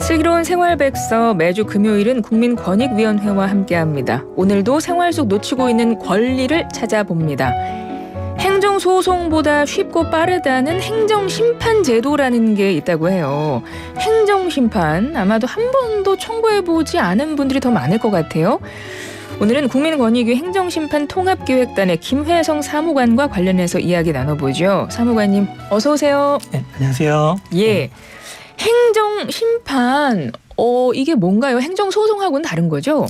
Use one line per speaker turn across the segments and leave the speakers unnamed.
슬기로운 생활백서 매주 금요일은 국민권익위원회와 함께합니다. 오늘도 생활 속 놓치고 있는 권리를 찾아봅니다. 행정소송보다 쉽고 빠르다는 행정심판제도라는 게 있다고 해요. 행정심판 아마도 한 번도 청구해보지 않은 분들이 더 많을 것 같아요. 오늘은 국민권익위 행정심판 통합기획단의 김회성 사무관과 관련해서 이야기 나눠보죠. 사무관님 어서 오세요.
네, 안녕하세요.
예, 행정심판 이게 뭔가요? 행정소송하고는 다른 거죠?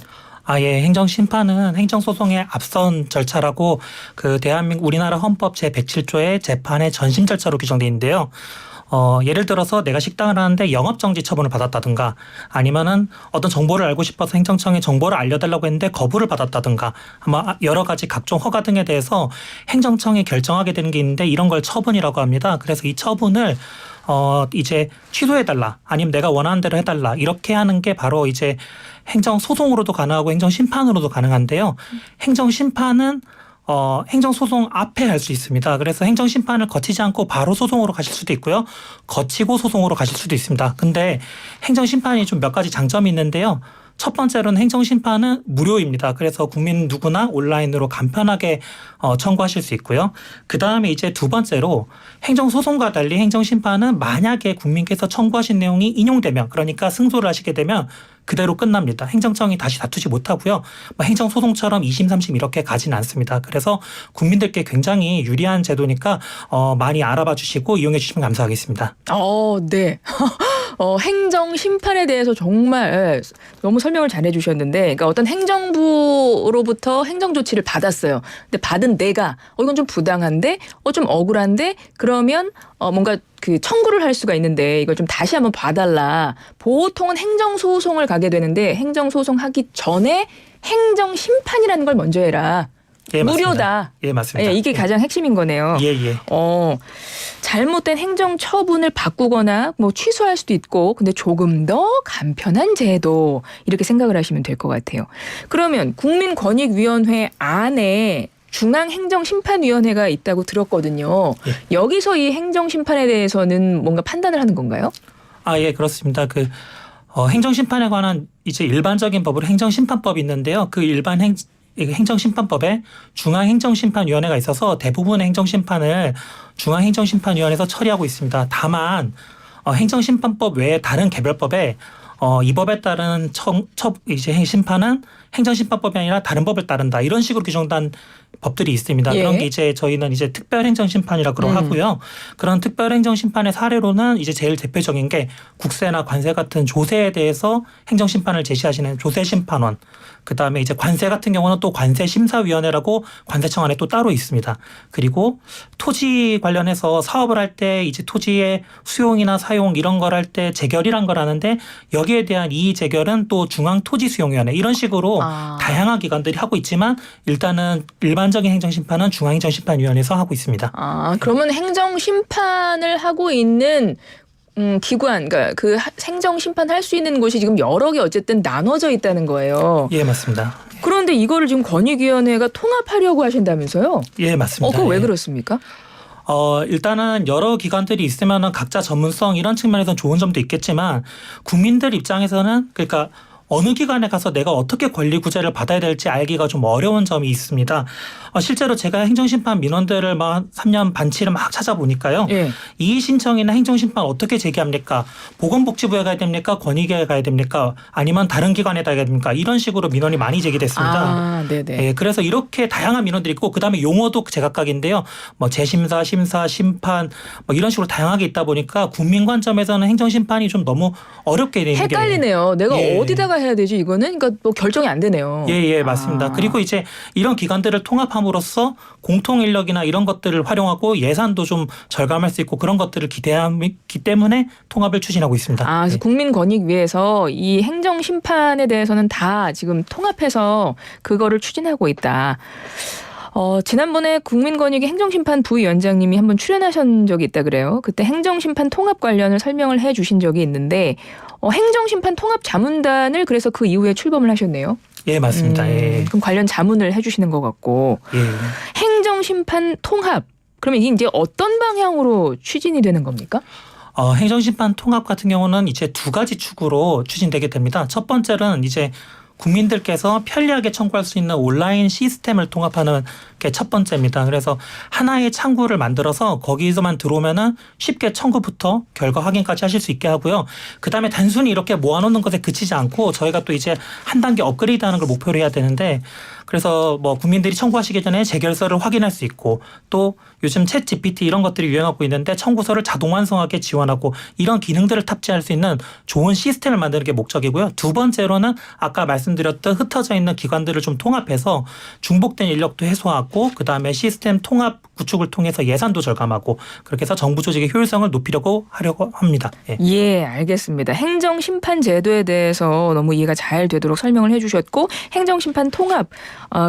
예, 행정심판은 행정소송의 앞선 절차라고 우리나라 헌법 제107조의 재판의 전심 절차로 규정되어 있는데요. 예를 들어서 내가 식당을 하는데 영업정지 처분을 받았다든가 아니면은 어떤 정보를 알고 싶어서 행정청에 정보를 알려달라고 했는데 거부를 받았다든가 아마 여러 가지 각종 허가 등에 대해서 행정청이 결정하게 되는 게 있는데 이런 걸 처분이라고 합니다. 그래서 이 처분을 이제 취소해달라 아니면 내가 원하는 대로 해달라 이렇게 하는 게 바로 이제 행정소송으로도 가능하고 행정심판으로도 가능한데요. 행정심판은 행정소송 앞에 할 수 있습니다. 그래서 행정심판을 거치지 않고 바로 소송으로 가실 수도 있고요. 거치고 소송으로 가실 수도 있습니다. 근데 행정심판이 좀 몇 가지 장점이 있는데요. 첫 번째로는 행정심판은 무료입니다. 그래서 국민 누구나 온라인으로 간편하게 청구하실 수 있고요. 그다음에 이제 두 번째로 행정소송과 달리 행정심판은 만약에 국민께서 청구하신 내용이 인용되면 그러니까 승소를 하시게 되면 그대로 끝납니다. 행정청이 다시 다투지 못하고요. 행정소송처럼 2심, 3심 이렇게 가지는 않습니다. 그래서 국민들께 굉장히 유리한 제도니까 많이 알아봐 주시고 이용해 주시면 감사하겠습니다.
네. 행정심판에 대해서 정말 너무 설명을 잘해 주셨는데 그러니까 어떤 행정부로부터 행정조치를 받았어요. 근데 받은 내가 이건 좀 부당한데 좀 억울한데 그러면 뭔가 청구를 할 수가 있는데 이걸 좀 다시 한번 봐달라. 보통은 행정소송을 가게 되는데 행정소송 하기 전에 행정심판이라는 걸 먼저 해라.
예,
무료다.
예, 맞습니다.
이게 가장 핵심인 거네요.
예.
잘못된 행정처분을 바꾸거나 취소할 수도 있고 근데 조금 더 간편한 제도 이렇게 생각을 하시면 될 것 같아요. 그러면 국민권익위원회 안에 중앙행정심판위원회가 있다고 들었거든요.
예.
여기서 이 행정심판에 대해서는 뭔가 판단을 하는 건가요?
예, 그렇습니다. 행정심판에 관한 이제 일반적인 법으로 행정심판법이 있는데요. 그 일반 행정심판법에 중앙행정심판위원회가 있어서 대부분의 행정심판을 중앙행정심판위원회에서 처리하고 있습니다. 다만 행정심판법 외에 다른 개별법에 이 법에 따른 이제 심판은 행정심판법이 아니라 다른 법을 따른다 이런 식으로 규정된 법들이 있습니다.
예.
그런 게 저희는 이제 특별행정심판이라고 하고요. 그런 특별행정심판의 사례로는 이제 제일 대표적인 게 국세나 관세 같은 조세에 대해서 행정심판을 제시하시는 조세심판원. 그다음에 이제 관세 같은 경우는 또 관세심사위원회라고 관세청 안에 또 따로 있습니다. 그리고 토지 관련해서 사업을 할 때 이제 토지의 수용이나 사용 이런 걸 할 때 재결이란 걸 하는데 여기에 대한 이의 재결은 또 중앙토지수용위원회 이런 식으로 다양한 기관들이 하고 있지만 일단은 일반적인 행정심판은 중앙행정심판위원회에서 하고 있습니다.
그러면 행정심판을 하고 있는 기관, 그러니까 행정심판 할 수 있는 곳이 지금 여러 개 어쨌든 나눠져 있다는 거예요.
예, 맞습니다.
그런데 이거를 지금 권익위원회가 통합하려고 하신다면서요?
예, 맞습니다.
그거 왜 그렇습니까?
일단은 여러 기관들이 있으면은 각자 전문성 이런 측면에서는 좋은 점도 있겠지만 국민들 입장에서는 그러니까 어느 기관에 가서 내가 어떻게 권리 구제를 받아야 될지 알기가 좀 어려운 점이 있습니다. 실제로 제가 행정심판 민원들을 3년 반치를 막 찾아보니까요.
예.
이의 신청이나 행정심판 어떻게 제기합니까? 보건복지부에 가야 됩니까? 권익위에 가야 됩니까? 아니면 다른 기관에다 가야 됩니까? 이런 식으로 민원이 많이 제기됐습니다.
네네.
예, 그래서 이렇게 다양한 민원들이 있고 그다음에 용어도 제각각인데요. 재심사, 심사, 심판 이런 식으로 다양하게 있다 보니까 국민 관점에서는 행정심판이 좀 너무 어렵게 되는 게
헷갈리네요. 내가 어디다가 해야 되지 이거는? 그러니까 결정이 안 되네요.
예, 맞습니다. 그리고 이제 이런 기관들을 통합함으로써 공통 인력이나 이런 것들을 활용하고 예산도 좀 절감할 수 있고 그런 것들을 기대하기 때문에 통합을 추진하고 있습니다.
그래서 국민권익위에서 이 행정심판에 대해서는 다 지금 통합해서 그거를 추진하고 있다. 지난번에 국민권익위 행정심판 부위원장님이 한번 출연하신 적이 있다 그래요. 그때 행정심판 통합 관련을 설명을 해 주신 적이 있는데 행정심판 통합 자문단을 그래서 그 이후에 출범을 하셨네요.
예, 맞습니다. 예.
그럼 관련 자문을 해 주시는 것 같고 행정심판 통합 그러면 이게 이제 어떤 방향으로 추진이 되는 겁니까?
행정심판 통합 같은 경우는 이제 두 가지 축으로 추진되게 됩니다. 첫 번째는 이제 국민들께서 편리하게 청구할 수 있는 온라인 시스템을 통합하는 게 첫 번째입니다. 그래서 하나의 창구를 만들어서 거기서만 들어오면은 쉽게 청구부터 결과 확인까지 하실 수 있게 하고요. 그다음에 단순히 이렇게 모아놓는 것에 그치지 않고 저희가 또 이제 한 단계 업그레이드하는 걸 목표로 해야 되는데, 그래서 뭐 국민들이 청구하시기 전에 재결서를 확인할 수 있고, 또 요즘 챗 GPT 이런 것들이 유행하고 있는데 청구서를 자동 완성하게 지원하고 이런 기능들을 탑재할 수 있는 좋은 시스템을 만드는 게 목적이고요. 두 번째로는 아까 말씀드렸던 흩어져 있는 기관들을 좀 통합해서 중복된 인력도 해소하고, 그다음에 시스템 통합 구축을 통해서 예산도 절감하고, 그렇게 해서 정부 조직의 효율성을 높이려고 하려고 합니다. 예.
예, 알겠습니다. 행정심판 제도에 대해서 너무 이해가 잘 되도록 설명을 해주셨고, 행정심판 통합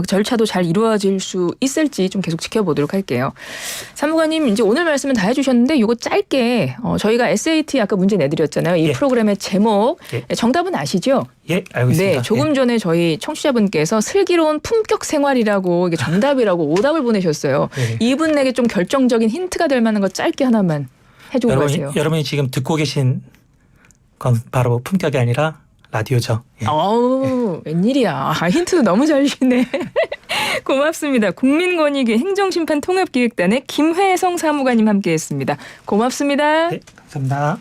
절차도 잘 이루어질 수 있을지 좀 계속 지켜보도록 할게요. 사무관님, 이제 오늘 말씀은 다 해주셨는데 이거 짧게 저희가 SAT 아까 문제 내드렸잖아요. 이
예.
프로그램의 제목,
예.
정답은 아시죠?
예, 알고 있습니다.
네, 조금 전에 저희 청취자분께서 슬기로운 품격 생활이라고 이게 정답이라고 오답을 보내셨어요.
예.
이분에게 좀 결정적인 힌트가 될 만한 거 짧게 하나만 해주고 가세요.
여러분이 지금 듣고 계신 건 바로 품격이 아니라 라디오죠. 예.
어우, 웬일이야. 힌트도 너무 잘 주시네. 고맙습니다. 국민권익위 행정심판 통합기획단의 김회성 사무관님 함께했습니다. 고맙습니다.
네, 감사합니다.